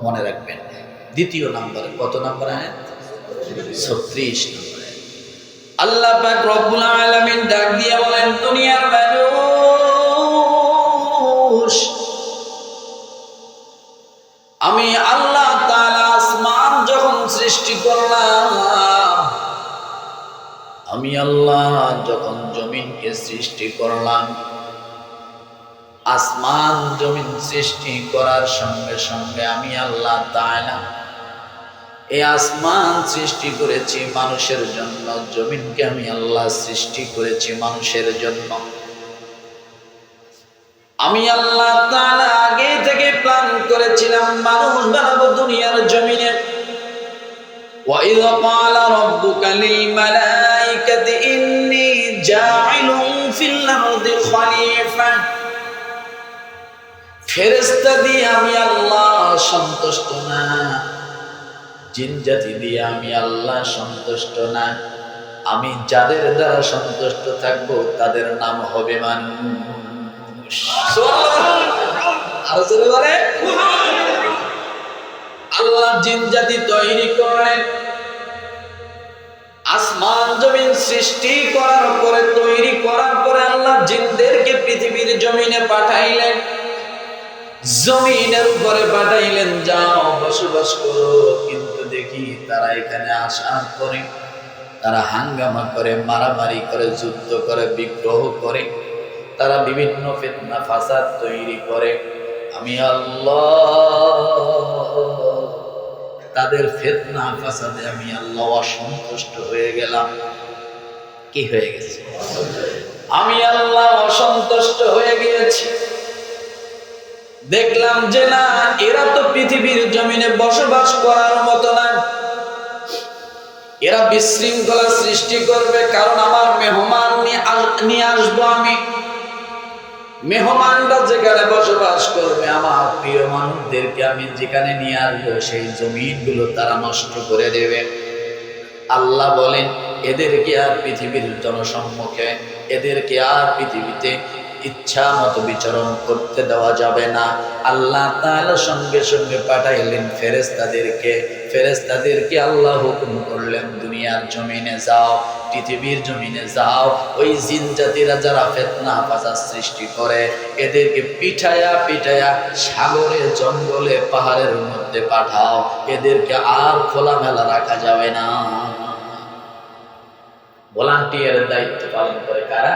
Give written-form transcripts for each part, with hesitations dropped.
মনে রাখবেন। দ্বিতীয় নম্বরে কত নম্বর আয়াত? 36 নম্বর আয়াত। আল্লাহ পাক রব্বুল আলামিন ডাক দিয়ে বলেন, দুনিয়ার মানুষ, আমি আল্লাহ তাআলা আসমান যখন সৃষ্টি করলাম, আমি আল্লাহ যখন জমিনকে সৃষ্টি করলাম, আসমান জমিন সৃষ্টি করার সঙ্গে সঙ্গে আমি আল্লাহ তাআলা এই আসমান সৃষ্টি করেছি মানুষের জন্য, জমিনকে আমি আল্লাহ সৃষ্টি করেছি মানুষের জন্য। আমি আল্লাহ তাআলা আগে থেকে প্ল্যান করেছিলাম মানুষ বানাবো দুনিয়ার জমিনে। وَإِذْ قَالَ رَبُّكَ لِلْمَلَائِكَةِ إِنِّي جَاعِلٌ فِي الْأَرْضِ خَلِيفَةً। ফেরেশতা দিয়ে আমি আল্লাহ সন্তুষ্ট না, জিন জাতি দিয়ে আমি আল্লাহ সন্তুষ্ট না। আমি যাদের দ্বারা সন্তুষ্ট থাকব তাদের নাম হবে মানুষ। আর জোরে বলে আল্লাহ জিন জাতি তৈরি করলেন, আসমান জমিন সৃষ্টি করার পরে, তৈরি করার পরে আল্লাহ জিনদেরকে পৃথিবীর জমিনে পাঠাইলেন, জমিনের উপরে পাঠাইলেন, যাও বসবাস করো। কিন্তু দেখি তারা এখানে আসার পরে তারা হাঙ্গামা করে, মারামারি করে, যুদ্ধ করে, বিগ্রহ করে, তারা বিভিন্ন ফিতনা ফাসাদ তৈরি করে। আমি আল্লাহ তাদের ফিতনা ফাসাদে আমি আল্লাহ অসন্তুষ্ট হয়ে গেলাম। কি হয়ে গেছে? আমি আল্লাহ অসন্তুষ্ট হয়ে গিয়েছি। দেখলাম যে না, এরা তো পৃথিবীর জমিনে বসবাস করার মতো না, এরা বিশৃঙ্খলা সৃষ্টি করবে। কারণ আমার মেহমান নিয়ে আসবো আমি, মেহমানরা যেখানে বসবাস করবে, আমার প্রিয় মানুষদেরকে আমি যেখানে নিয়ে আসবো, সেই জমিনগুলো তারা নষ্ট করে দেবে। আল্লাহ বলেন, এদেরকে আর পৃথিবীর জনসম্মুখে, এদেরকে আর পৃথিবীতে ইচ্ছা মতো বিচরণ করতে দেওয়া যাবে না। আল্লাহ তাআলা সঙ্গে সঙ্গে পাঠাইলেন ফেরেশতাদেরকে। ফেরেশতাদেরকে আল্লাহ হুকুম করলেন, দুনিয়ার জমিনে যাও, পৃথিবীর জমিনে যাও, ওই জিন জাতিরা যারা ফিতনা ফাসাদ সৃষ্টি করে এদেরকে পিঠায়া পিঠায়া সাগরে, জঙ্গলে, পাহাড়ের মধ্যে পাঠাও। এদেরকে আর খোলামেলা রাখা যাবে না। ভলান্টিয়ারের দায়িত্ব পালন করে কারা?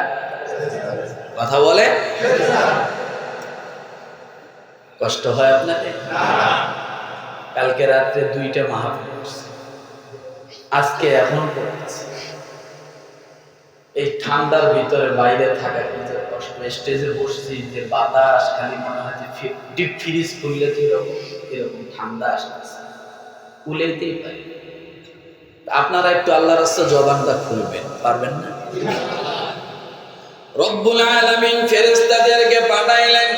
কথা বলে। কষ্ট হয় আপনাদের? কালকে রাত্রে 2টা মাহফিল করছে, আজকে এখন করতেছে। এই ঠান্ডার ভিতরে বাইরে থাকা কি যে কষ্ট। স্টেজে বসছি, যে বাতাস খালি মনে হয় যে ডিপ ফ্রিজ খুললে এরকম ঠান্ডা আসতেছে, কুলাইতেই পারি। আপনারা একটু আল্লাহর রাস্তা জবানটা খুলবেন, পারবেন না? রব্বুল আলামিন ফেরেশতাদেরকে পাঠাইলেন।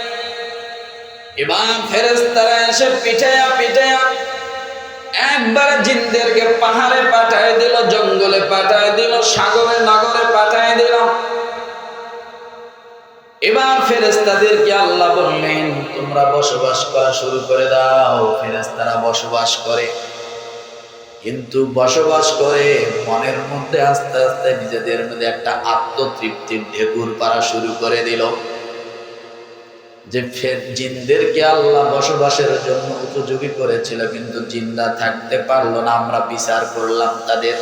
এবার ফেরেশতারা এসে পিঠায়া পিঠায়া একবার জিনদেরকে পাহাড়ে পাঠায় দিল, জঙ্গলে পাঠায় দিল, সাগরে নগরে পাঠায় দিল। এবার ফেরেশতাদেরকে আল্লাহ বললেন, তোমরা বসবাস করা শুরু করে দাও। ফেরেশতারা বসবাস করে, কিন্তু বসবাস করে মনের মধ্যে আস্তে আস্তে নিজেদের মধ্যে একটা আত্মতৃপ্তির ঢেকুর পাড়া শুরু করে দিল, যে জিনদেরকে আল্লাহ বসবাসের জন্য উপযোগী করেছিল, কিন্তু জিনরা থাকতে পারলো না। আমরা বিচার করলাম তাদের,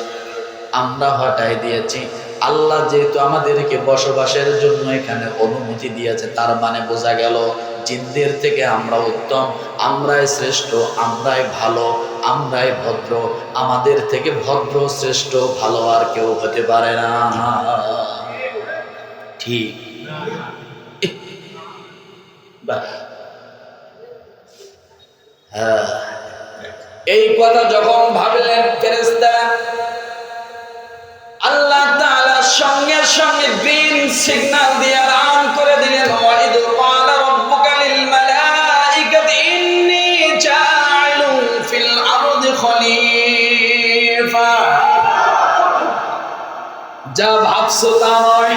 আমরা হটাই দিয়েছি। আল্লাহ যেহেতু আমাদেরকে বসবাসের জন্য এখানে অনুমতি দিয়েছে, তার মানে বোঝা গেল জিনদের থেকে আমরা উত্তম, আমরাই শ্রেষ্ঠ, আমরাই ভালো, আমরাই ভদ্র। আমাদের থেকে ভদ্র, শ্রেষ্ঠ, ভালো আর কেউ হতে পারে না। ঠিক? হ্যাঁ, এই কথা যখন ভাবলেন ফেরেশতারা, আল্লাহ তাআলা সঙ্গে সঙ্গে গ্রিন সিগন্যাল দিয়ে আরাম করে দিলেন। ওয়াইদ ক্বালা রাব্বুকা লিল মালাইকাতি ইন্নী জাইলুন ফিল আরদি খলিফা। যা ভাবছো তা নয়,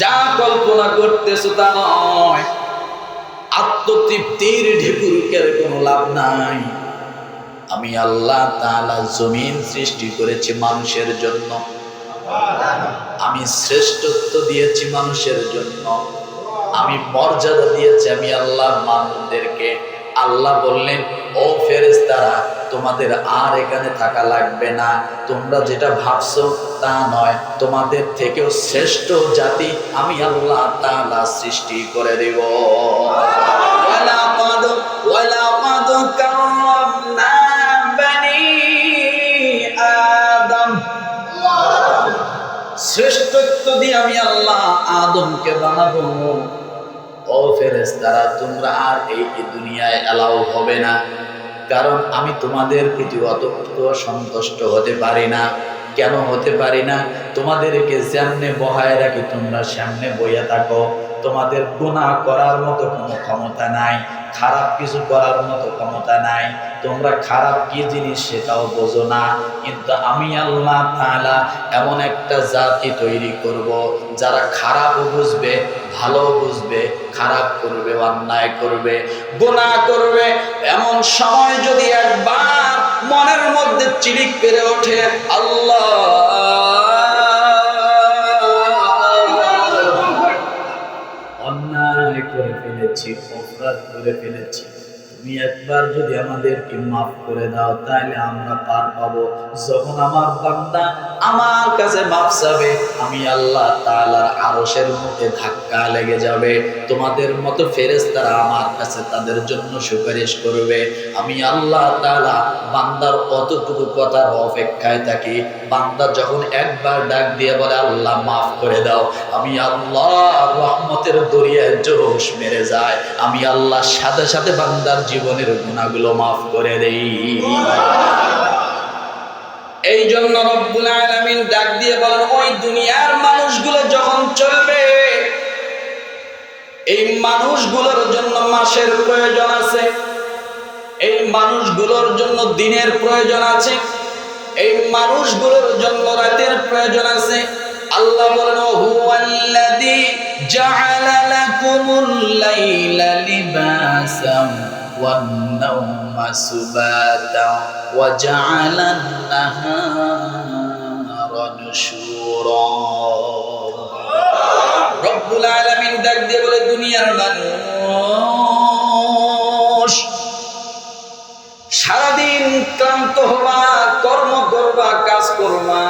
যা কল্পনা করতেছো তা নয়। আত্মতৃপ্তির ঢেকুর কোনো লাভ নাই। আমি আল্লাহ তাআলা জমিন সৃষ্টি করেছি মানুষের জন্য, আমি শ্রেষ্ঠত্ব দিয়েছি মানুষের জন্য, আমি মর্যাদা দিয়েছি আমি আল্লাহ মানুষদেরকে। আল্লাহ বললেন, ও ফেরেশতারা, তোমাদের আর এখানে থাকা লাগবে না। তোমরা যেটা ভাবছো তা নয়, তোমাদের থেকেও শ্রেষ্ঠ জাতি আমি আল্লাহ তাআলা সৃষ্টি করে দেব। ওয়ালাকাদ কাররামনা বনি আদম, শ্রেষ্ঠত্ব দিয়ে আমি আল্লাহ আদমকে বানাবো। ও ফেরেশতারা, তোমরা আর এই দুনিয়ায় এলাও হবে না, কারণ আমি তোমাদের প্রতি অতপ্ত সন্তুষ্ট হতে পারি না। কেন হতে পারি না? তোমাদেরকে সামনে বহায় রাখি, তোমরা সামনে বইয়া থাকো। তোমাদের গুনাহ করার মতো কোনো ক্ষমতা নাই, খারাপ কিছু করার মতো ক্ষমতা নাই। তোমরা খারাপ কি জিনিস সেটাও বোঝো না। কিন্তু আমি আল্লাহ তাআলা এমন একটা জাতি তৈরি করব, যারা খারাপও বুঝবে, ভালো বুঝবে, খারাপ করবে, অন্যায় করবে, গুনাহ করবে। এমন সময় যদি একবার মনের মধ্যে চিলিক পেরে ওঠে, আল্লাহ অন্যায় করে ফেলেছি, অপরাধ করে ফেলেছি, তুমি একবার যদি আমাদেরকে মাফ করে দাও তাহলে আমরা পার পাবো। যখন আমার বান্দা আমার কাছে মাফ চাবে, আমি আল্লাহ তাআলার আরশের মধ্যে ধাক্কা লেগে যাবে। তোমাদের মতো ফেরেশতারা আমার কাছে তাদের জন্য সুপারিশ করবে। আমি আল্লাহ তাআলা বান্দার অতটুকু কথার অপেক্ষায় থাকি। বান্দা যখন একবার ডাক দিয়ে বলে আল্লাহ মাফ করে দাও, আমি আল্লাহ রহমতের দরিয়ায় জোশ মেরে যায়। আমি আল্লাহ সাথে সাথে বান্দার জীবনের গুনাহগুলো মাফ করে দেই। এই জন্য রব্বুল আলামিন ডাক দিয়ে বলেন, ওই দুনিয়ার মানুষগুলো যখন চলবে, এই মানুষগুলোর জন্য মাসের প্রয়োজন আছে, এই মানুষগুলোর জন্য দিনের প্রয়োজন আছে, এই মানুষগুলোর জন্য রাতের প্রয়োজন আছে। আল্লাহ বলেন, হুয়াল্লাযী জাআলা লাকুমুল লাইলা লিবাসান ওয়ান নাওমা সুবাতান ওয়া জাআলান নাহারা নুশুরা। রব্বুল আলামিন ডাক দিয়ে বলে, দুনিয়ার মানুষ সারাদিন ক্লান্ত হবা, কর্ম করবা, কাজ করবা,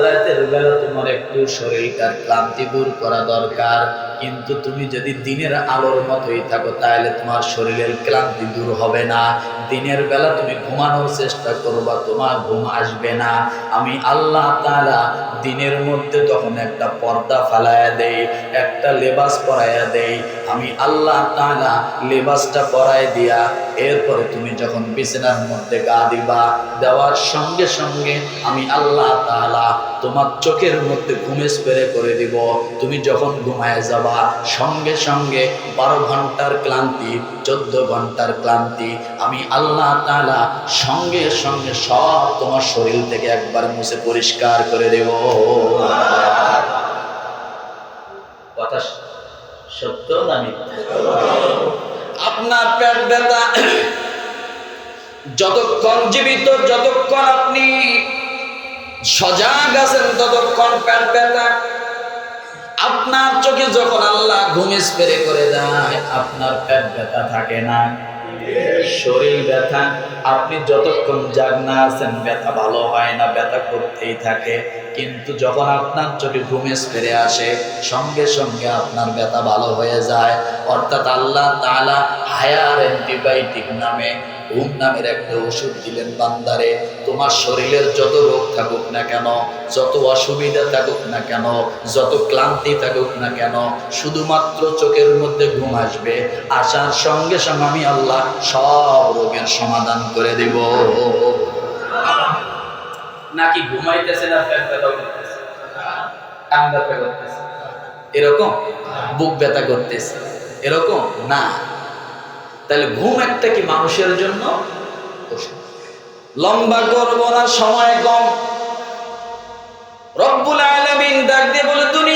রাতের বেলা তোমার একটু শরীরটার ক্লান্তি দূর করা দরকার। কিন্তু তুমি যদি দিনের আলোর মতোই থাকো তাহলে তোমার শরীরের ক্লান্তি দূর হবে না। দিনের বেলা তুমি ঘুমানোর চেষ্টা করবা, তোমার ঘুম আসবে না। আমি আল্লাহ তাআলা দিনের মধ্যে তখন একটা পর্দা ফালায়া দেই, একটা লেবাস পরাইয়া দেই। আমি আল্লাহ তাআলা লেবাসটা পরাই দিয়া এরপরে তুমি যখন বিছানার মধ্যে গা দিবা, দেওয়ার সঙ্গে সঙ্গে আমি আল্লাহ তাআলা তোমার চোখের মধ্যে ঘুমে স্প্রে করে দিব। তুমি যখন ঘুমায় যাবা, সঙ্গে সঙ্গে 12 ঘন্টার ক্লান্তি, 14 ঘন্টার ক্লান্তি আমি আল্লাহ তাআলা সঙ্গে সঙ্গে সব তোমার শরীর থেকে একবার মুছে পরিষ্কার করে দেব। কথা সত্য না মিথ্যা? আপনার পেট ব্যথা যতক্ষণ জীবিত, যতক্ষণ আপনি সজাগ আছেন, ততক্ষণ পেট ব্যথা। আপনার চোখে যখন আল্লাহ ঘুম স্প্রে করে দেয়, আপনার পেট ব্যথা থাকে না, শরীর ব্যথা। আপনি যতক্ষণ জাগনা আছেন ব্যথা ভালো হয় না, ব্যথা করতেই থাকে। কিন্তু যখন আপনার চোখে ঘুম স্প্রে আসে, সঙ্গে সঙ্গে আপনার ব্যথা ভালো হয়ে যায়। অর্থাৎ আল্লাহ তাআলা হায়ার অ্যান্টিবায়োটিক নামে, ঘুম নামের একটা ওষুধ দিলেন বান্দারে। তোমার শরীরের যত রোগ থাকুক না কেন, যত অসুবিধা থাকুক না কেন, যত ক্লান্তি থাকুক না কেন, শুধুমাত্র চোখের মধ্যে ঘুম আসবে, আসার সঙ্গে সঙ্গে আমি আল্লাহ সব রোগের সমাধান করে দেব। নাকি ঘুমাইতেছে না পেট ব্যথা করতেছে, কান ব্যথা করতেছে, এরকম বুক ব্যথা করতেছে, এরকম না? তাহলে ঘুম একটা কি মানুষের জন্য? লম্বা করব না, সময় কম। রব্বুল আলামিন ডাক দিয়ে বলে, দুনিয়া